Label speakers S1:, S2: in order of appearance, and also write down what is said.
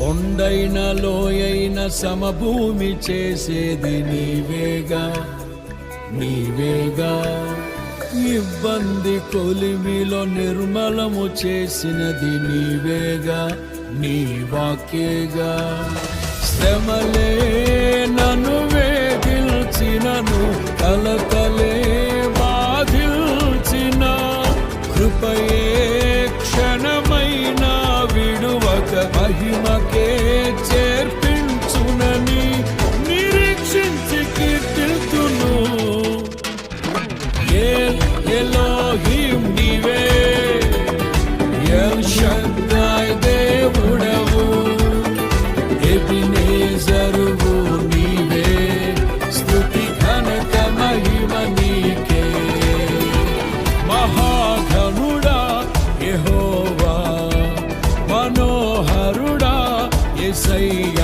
S1: కొండైన లోయైన సమభూమి చేసేది నీవేగా నీవేగా. ఇబ్బంది కొలిమిలో నిర్మలము చేసినది నీవేగా నీ వాక్యేగా. శ్రమలే నన్ను వేధిల్చినను, కలతలే బాధిల్చిన, కృపయే క్షణమైన విడువక మహిమకే చేర్పించునని నిరీక్షించి కీర్తిల్తును. ఎలోహిం నీవే, ఎల్ షద్దాయ్ దేవుడవు, ఎబినేజరువు నీవే, స్తుతి ఘనత మహిమ నీకే. మహాఘనుడా యెహోవా, మనోహరుడా యేసయ్యా.